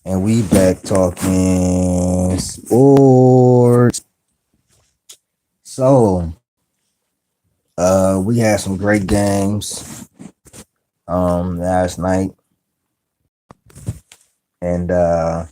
And we back talking sports. So, we had some great games last night, and I'm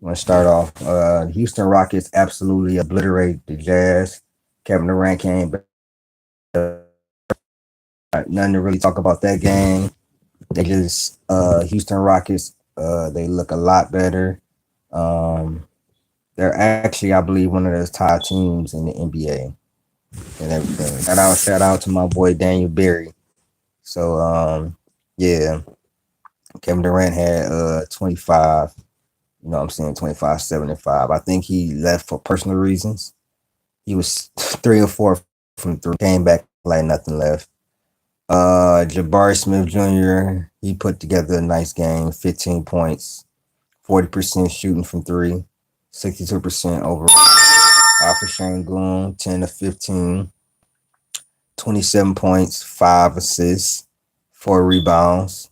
gonna start off. Houston Rockets absolutely obliterated the Jazz. Kevin Durant came back. Nothing to really talk about that game. They just Houston Rockets. They look a lot better. Um, they're actually, I believe, one of those top teams in the NBA and everything. Shout out to my boy Daniel Berry. So yeah, Kevin Durant had 25, you know what I'm saying, 25, 75. I think he left for personal reasons. He was 3 or 4 from three, came back like nothing left. Jabari Smith Jr., he put together a nice game, 15 points, 40% shooting from three, 62% overall. Alfred Şengün, 10 to 15, 27 points, 5 assists, 4 rebounds.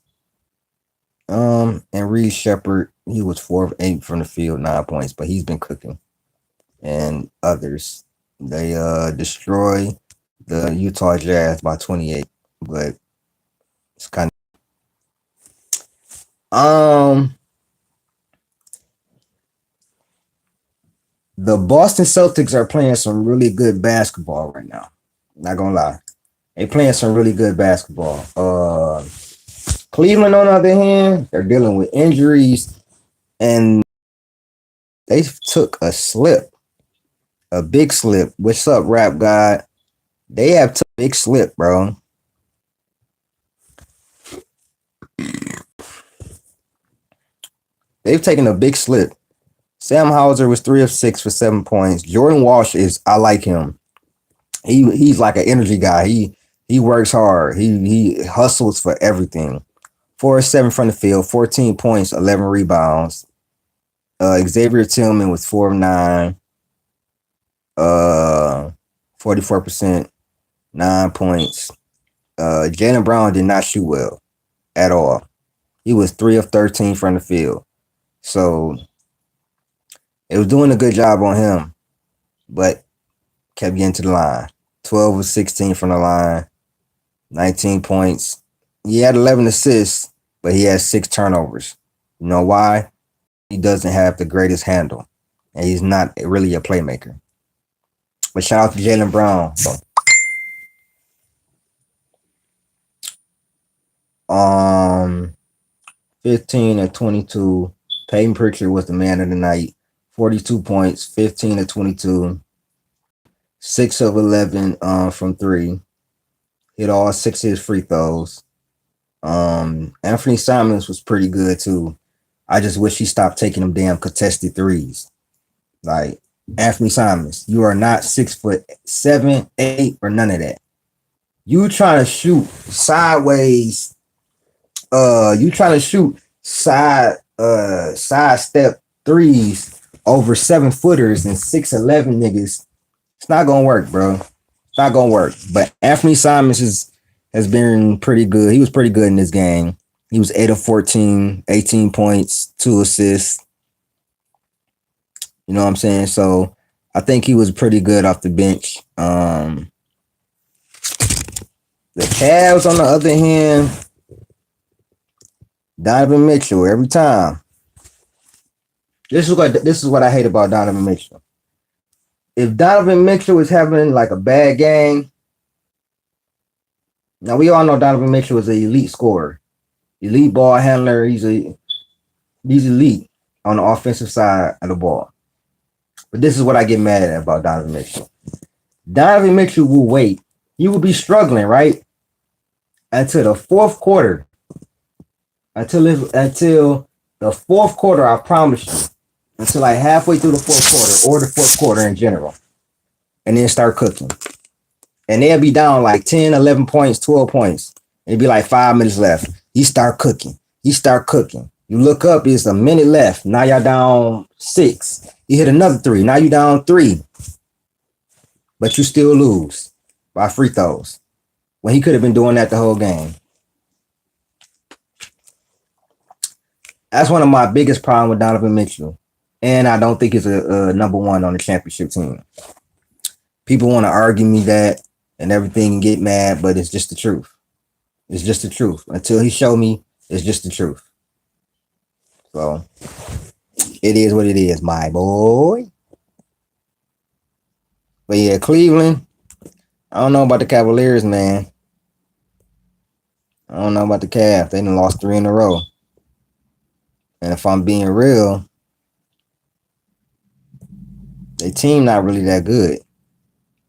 And Reed Shepard, he was 4 of 8 from the field, 9 points, but he's been cooking. And others, they destroy the Utah Jazz by 28, but it's kind of the Boston Celtics are playing some really good basketball right now. Not gonna lie, they playing some really good basketball. Cleveland, on the other hand, they're dealing with injuries, and they took a slip, a big slip. What's up, Rap God? They have took a big slip, bro. They've taken a big slip. Sam Hauser was 3 of 6 for 7 points. Jordan Walsh is, I like him. He's like an energy guy. He works hard. He hustles for everything. 4 of 7 from the field, 14 points, 11 rebounds. Xavier Tillman was 4 of 9, 44%, 9 points. Jalen Brown did not shoot well at all. He was 3 of 13 from the field. So it was doing a good job on him, but kept getting to the line. 12 of 16 from the line, 19 points. He had 11 assists, but he had 6 turnovers. You know why? He doesn't have the greatest handle, and he's not really a playmaker. But shout out to Jalen Brown. Um, 15 of 22. Peyton Pritchard was the man of the night. 42 points, 15 of 22, 6 of 11 from three. Hit all 6 of his free throws. Anthony Simons was pretty good too. I just wish he stopped taking them damn contested threes. Like Anthony Simons, you are not 6'7", 8, or none of that. You trying to shoot sideways. You trying to shoot side step threes over 7 footers and 6'11" niggas. It's not gonna work, bro. It's not gonna work. But Anthony Simons has been pretty good. He was pretty good in this game. He was 8 of 14, 18 points, 2 assists. You know what I'm saying? So I think he was pretty good off the bench. The Cavs, on the other hand, Donovan Mitchell every time. This is what I hate about Donovan Mitchell. If Donovan Mitchell is having like a bad game, now we all know Donovan Mitchell is an elite scorer, elite ball handler. He's elite on the offensive side of the ball. But this is what I get mad at about Donovan Mitchell. Donovan Mitchell will wait. He will be struggling, right? Until the fourth quarter. Until the fourth quarter, I promise you. Until like halfway through the fourth quarter or the fourth quarter in general. And then start cooking. And they'll be down like 10, 11 points, 12 points. It'll be like 5 minutes left. You start cooking. You look up, it's a minute left. Now y'all down 6. You hit another 3. Now you down 3. But you still lose by free throws. When he could have been doing that the whole game. That's one of my biggest problems with Donovan Mitchell. And I don't think it's a number one on the championship team. People want to argue me that and everything and get mad, but it's just the truth. It's just the truth. Until he show me, it's just the truth. So it is what it is, my boy. But yeah, Cleveland. I don't know about the Cavaliers, man. I don't know about the Cavs. They done lost 3 in a row. And if I'm being real, their team not really that good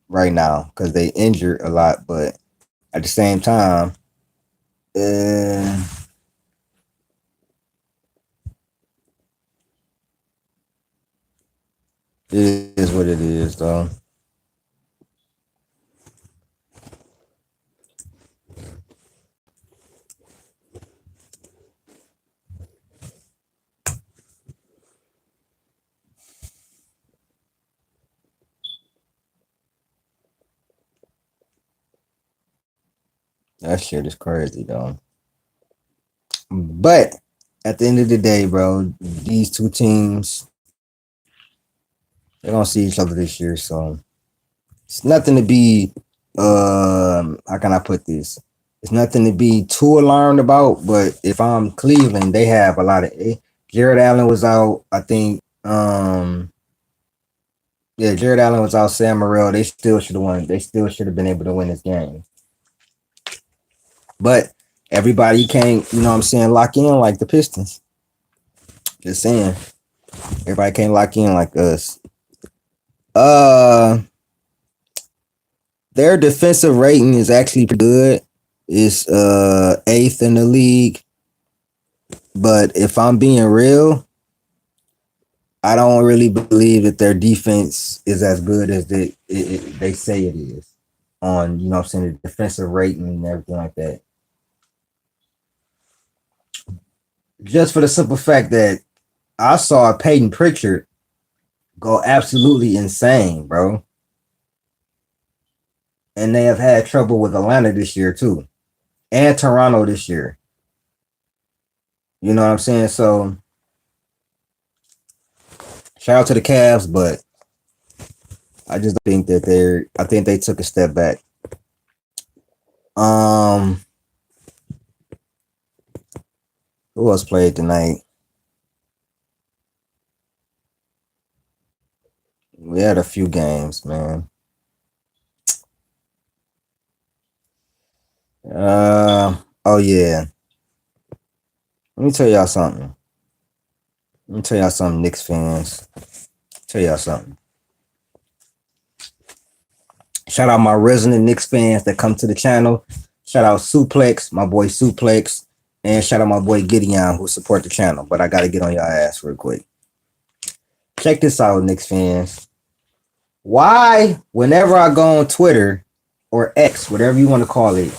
right now because they injured a lot. But at the same time, uh, it is what it is, though. That shit is crazy, though. But at the end of the day, bro, these two teams, they're gonna see each other this year. So it's nothing to be how can I put this? It's nothing to be too alarmed about. But if I'm Cleveland, they have a lot of Jared Allen was out. I think yeah, Jared Allen was out. Sam Morril, they still should have won. They still should have been able to win this game. But everybody can't, you know what I'm saying, lock in like the Pistons. Just saying. Everybody can't lock in like us. Uh their defensive rating is actually pretty good. It's eighth in the league. But if I'm being real, I don't really believe that their defense is as good as they say it is on, you know what I'm saying, the defensive rating and everything like that. Just for the simple fact that I saw Peyton Pritchard go absolutely insane, bro. And they have had trouble with Atlanta this year too. And Toronto this year. You know what I'm saying? So shout out to the Cavs, but I just think that I think they took a step back. Um who else played tonight? We had a few games, man. Oh yeah. Let me tell y'all something. Let me tell y'all something, Knicks fans. Tell y'all something. Shout out my resident Knicks fans that come to the channel. Shout out Suplex, my boy Suplex, and shout out my boy Gideon who support the channel. But I gotta get on y'all ass real quick. Check this out, Knicks fans. Why, whenever I go on Twitter or X, whatever you want to call it,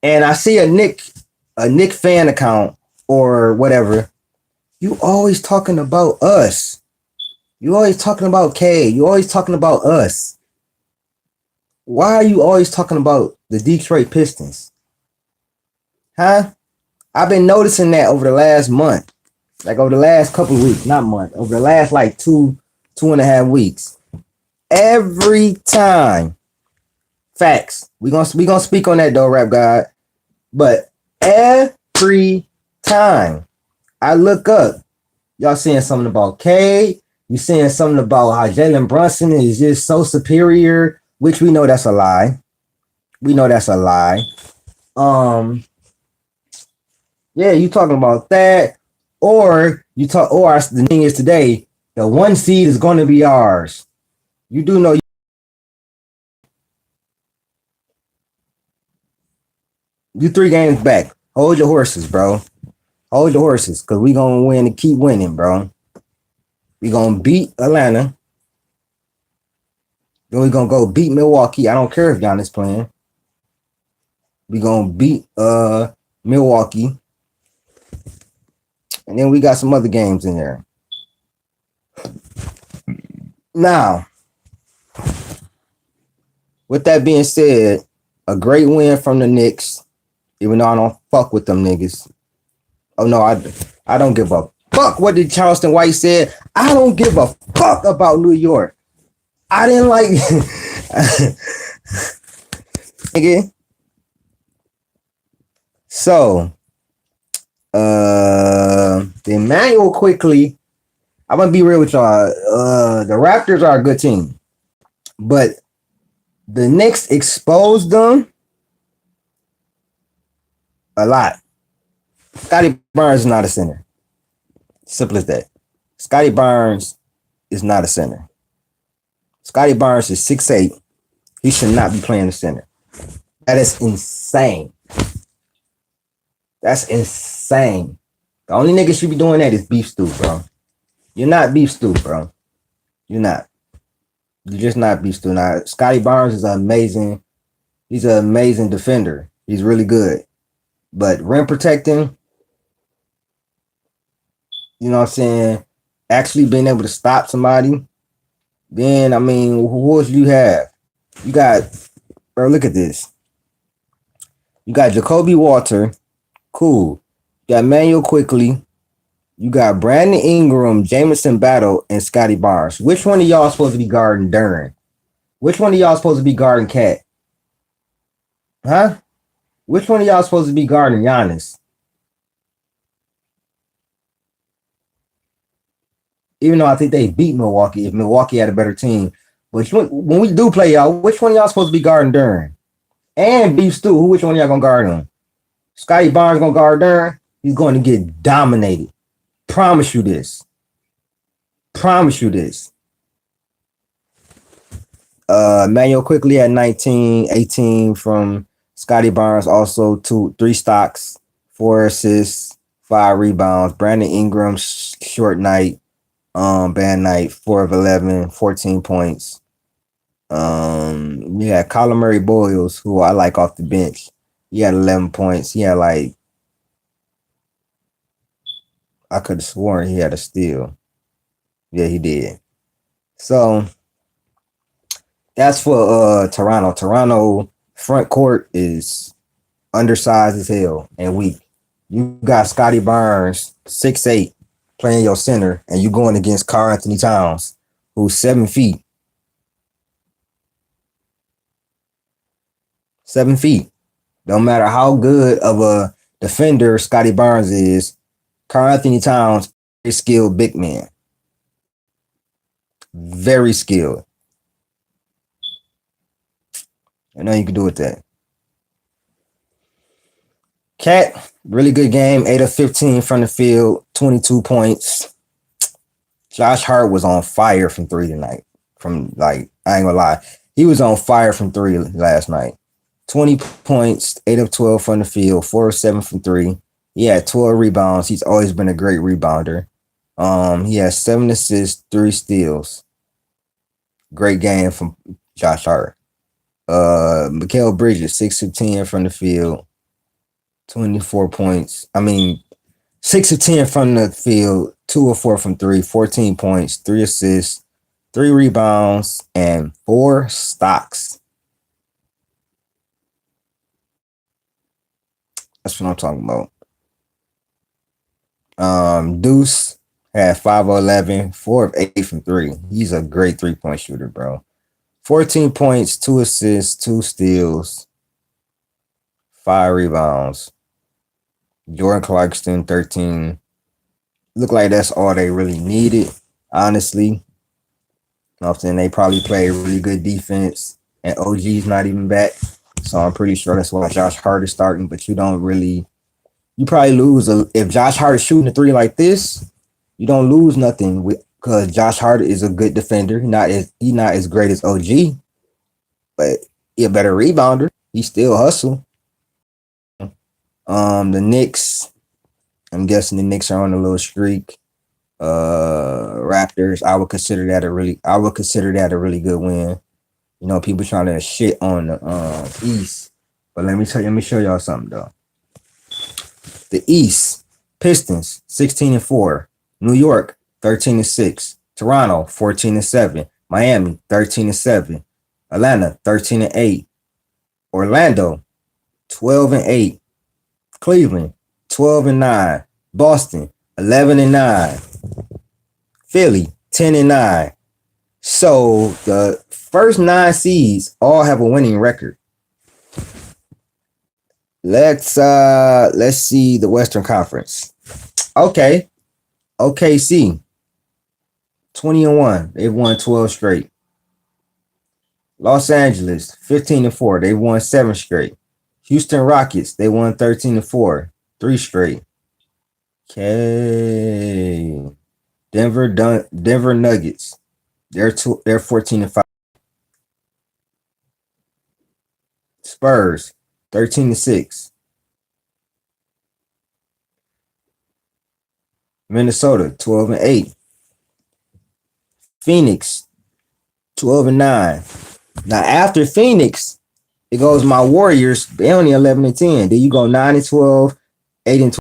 and I see a Nick fan account or whatever, you always talking about us. You always talking about K. You always talking about us. Why are you always talking about the Detroit Pistons? Huh? I've been noticing that over the last month. Like over the last couple of weeks, not month, over the last like 2.5 weeks. Every time. Facts. We gonna speak on that though, Rap God. But every time I look up, y'all saying something about K. You saying something about how Jalen Brunson is just so superior, which we know that's a lie. We know that's a lie. Um, yeah, you talking about that, or the thing is today, the one seed is going to be ours. You do know you 3 games back. Hold your horses, bro. Hold your horses, cause we gonna win and keep winning, bro. We gonna beat Atlanta. Then we gonna go beat Milwaukee. I don't care if Giannis playing. We gonna beat Milwaukee. And then we got some other games in there. Now, with that being said, a great win from the Knicks, even though I don't fuck with them niggas. Oh no, I don't give a fuck what did Charleston White said. I don't give a fuck about New York. I didn't like again. So the Emmanuel quickly. I'm gonna be real with y'all. The Raptors are a good team, but the Knicks exposed them a lot. Scotty Barnes is not a center. Simple as that. Scotty Barnes is not a center. Scotty Barnes is 6'8". He should not be playing the center. That is insane. That's insane. The only nigga should be doing that is Beef Stew, bro. You're not Beef Stew, bro. You're not. You're just not Beef Stew. Now, Scotty Barnes is amazing. He's an amazing defender. He's really good. But rim protecting, you know what I'm saying? Actually being able to stop somebody, then, I mean, who else do you have? You got, bro, look at this. You got Jacoby Walter. Cool. You got Manuel Quickly. You got Brandon Ingram, Jamison Battle, and Scotty Barnes. Which one of y'all supposed to be guarding Duran? Which one of y'all supposed to be guarding Cat? Huh? Which one of y'all supposed to be guarding Giannis? Even though I think they beat Milwaukee, if Milwaukee had a better team. But when we do play y'all, which one of y'all supposed to be guarding Duran? And Beef Stew, which one of y'all gonna guard him? Scotty Barnes gonna guard Duran. He's going to get dominated. Promise you this. Promise you this. Manuel Quickly at 19, 18 from Scotty Barnes, also 3 stocks, 4 assists, 5 rebounds. Brandon Ingram, short night, bad night, 4 of 11, 14 points. Yeah, Colin Murray Boyles, who I like off the bench. He had 11 points. He had I could have sworn he had a steal. Yeah, he did. So that's for Toronto. Toronto front court is undersized as hell and weak. You got Scotty Barnes, 6'8", playing your center, and you going against Karl Anthony Towns, who's 7 feet. 7 feet. No matter how good of a defender Scotty Barnes is, Karl Anthony Towns is skilled big man. Very skilled. I know you can do with that. Cat, really good game. 8 of 15 from the field, 22 points. Josh Hart was on fire from 3 tonight. I ain't gonna lie. He was on fire from 3 last night. 20 points, 8 of 12 from the field, 4 of 7 from 3. He had 12 rebounds. He's always been a great rebounder. He has 7 assists, 3 steals. Great game from Josh Hart. Mikal Bridges, 6 of 10 from the field, 24 points. 6 of 10 from the field, 2 of 4 from 3, 14 points, 3 assists, 3 rebounds, and 4 stocks. That's what I'm talking about. Deuce had 5 of 11, 4 of 8 from 3. He's a great 3-point shooter, bro. 14 points, 2 assists, 2 steals, 5 rebounds. Jordan Clarkson, 13. Look like that's all they really needed, honestly. You know what I'm saying? They probably played really good defense, and OG's not even back. So I'm pretty sure that's why Josh Hart is starting, but you probably lose. If Josh Hart is shooting a 3 like this, you don't lose nothing because Josh Hart is a good defender. He's not as great as OG, but he a better rebounder. He still hustle. The Knicks, I'm guessing the Knicks are on a little streak. Raptors, I would consider that a really good win. You know, people trying to shit on the East, but let me show y'all something though. The East, Pistons 16-4, New York 13-6, Toronto 14-7, Miami 13-7, Atlanta 13-8, Orlando 12-8, Cleveland 12-9, Boston 11-9. Philly 10-9. So the first nine seeds all have a winning record. Let's see the Western Conference. Okay. OKC 20-1. They've won 12 straight. Los Angeles 15-4. They've won 7 straight. Houston Rockets, they won 13-4. 3 straight. Okay. Denver Nuggets. They're 14-5. Spurs 13-6. Minnesota 12-8. Phoenix 12-9. Now after Phoenix, it goes my Warriors. They only 11-10. Then you go 9-12, 8-12.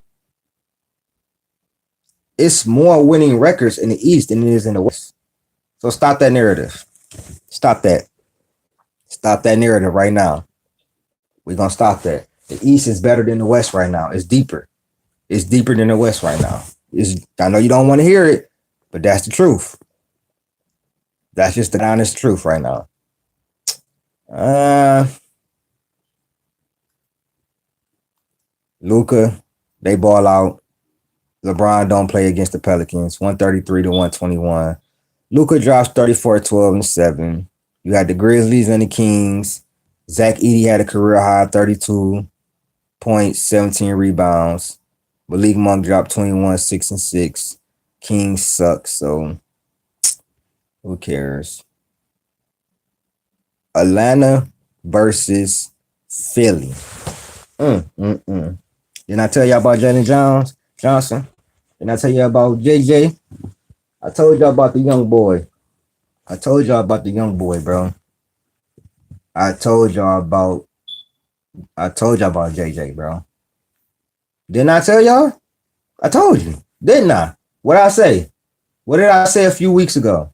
It's more winning records in the East than it is in the West. So stop that narrative. Stop that. Stop that narrative right now. We're gonna stop that. The East is better than the West right now. It's deeper. It's deeper than the West right now. I know you don't want to hear it, but that's the truth. That's just the honest truth right now. Luka, they ball out. LeBron don't play against the Pelicans. 133-121. Luka drops 34, 12, and 7. You had the Grizzlies and the Kings. Zach Edey had a career high 32 points, 17 rebounds. Malik Monk dropped 21, 6 and 6. Kings suck, so who cares? Atlanta versus Philly. Didn't I tell y'all about Jalen Johnson? Didn't I tell you about JJ? I told y'all about the young boy. Bro. I told y'all about JJ, bro. Didn't I tell y'all? I told you, didn't I? What did I say? What did I say a few weeks ago?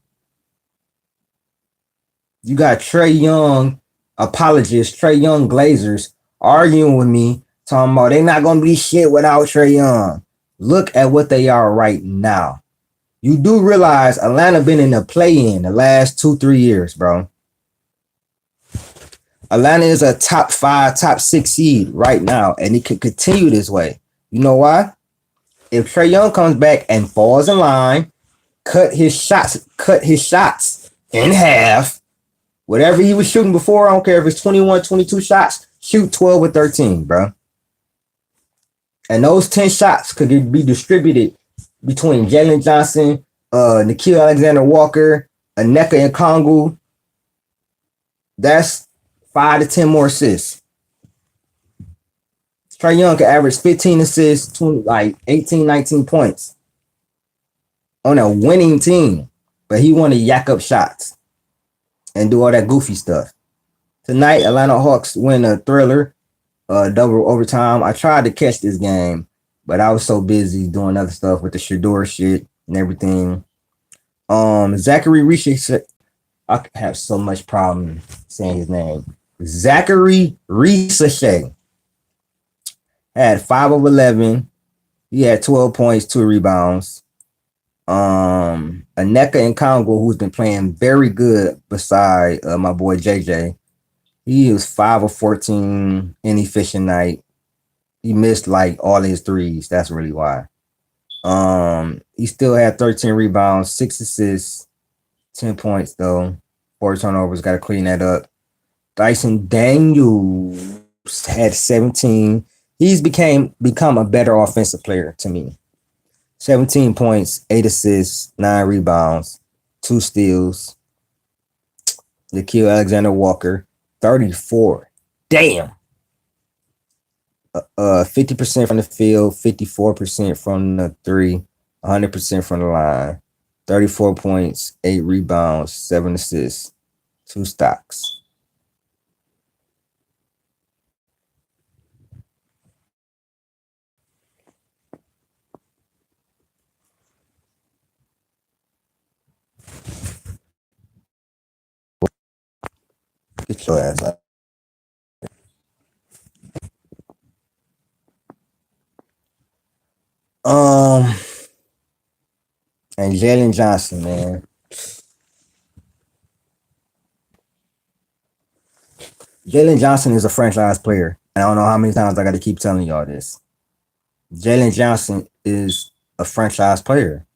You got Trae Young apologists, Trae Young Glazers arguing with me, talking about they not gonna be shit without Trae Young. Look at what they are right now. You do realize Atlanta been in the play-in the last 2-3 years, bro. Atlanta is a top 5, top 6 seed right now, and it could continue this way. You know why? If Trae Young comes back and falls in line, cut his shots in half, whatever he was shooting before, I don't care if it's 21, 22 shots, shoot 12 or 13, bro. And those 10 shots could be distributed between Jalen Johnson, Nikhil Alexander-Walker, Aneka and Kongu. That's 5 to 10 more assists. Trae Young could average 15 assists, 18, 19 points on a winning team. But he want to yak up shots and do all that goofy stuff. Tonight, Atlanta Hawks win a thriller, double overtime. I tried to catch this game, but I was so busy doing other stuff with the Shador shit and everything. Zachary Riche, I have so much problem saying his name. Zachary Riche had 5 of 11. He had 12 points, 2 rebounds. Aneka and Congo, who's been playing very good beside my boy JJ. He was 5 of 14, inefficient night. He missed like all his threes. That's really why. He still had 13 rebounds, 6 assists, 10 points though. 4 turnovers. Got to clean that up. Dyson Daniels had 17. He's become a better offensive player to me. 17 points, 8 assists, 9 rebounds, 2 steals. Nikhil Alexander-Walker, 34. Damn. 50% from the field, 54% from the 3, 100% from the line. 34 points, 8 rebounds, 7 assists, 2 stocks. Get your ass out. And Jalen Johnson, man. Jalen Johnson is a franchise player. And I don't know how many times I got to keep telling y'all this. Jalen Johnson is a franchise player.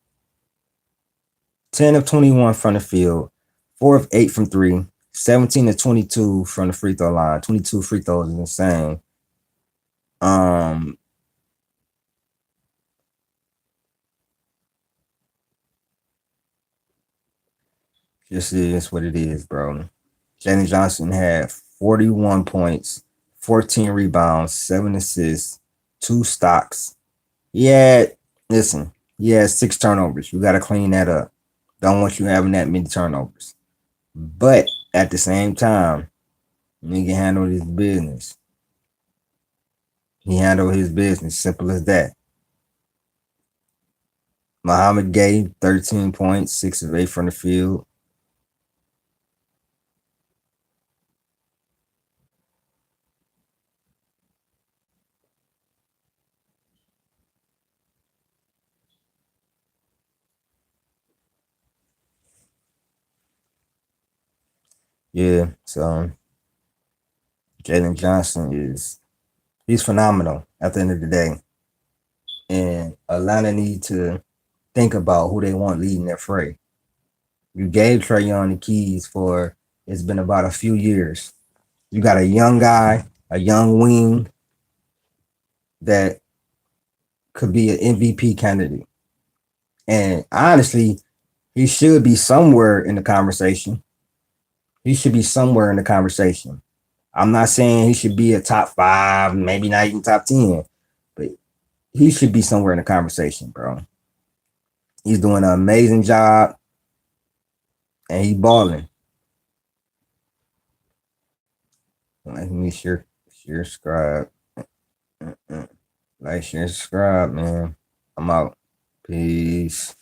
10 of 21 from the field, 4 of 8 from three, 17 to 22 from the free throw line. 22 free throws is insane. Um, just is what it is, bro. Jalen Johnson had 41 points, 14 rebounds, 7 assists, 2 stocks. He had, listen, he had 6 turnovers. You got to clean that up. Don't want you having that many turnovers. But at the same time, nigga handled his business. He handled his business. Simple as that. Muhammad gave 13 points, 6 of 8 from the field. Yeah, so Jalen Johnson he's phenomenal at the end of the day. And Atlanta need to think about who they want leading their fray. You gave Trae Young the keys for it's been about a few years. You got a young guy, a young wing that could be an MVP candidate. And honestly, he should be somewhere in the conversation. He should be somewhere in the conversation. I'm not saying he should be a top 5, maybe not even top 10, but he should be somewhere in the conversation, bro. He's doing an amazing job and he balling. Let me share, subscribe. Like, share, subscribe, man. I'm out. Peace.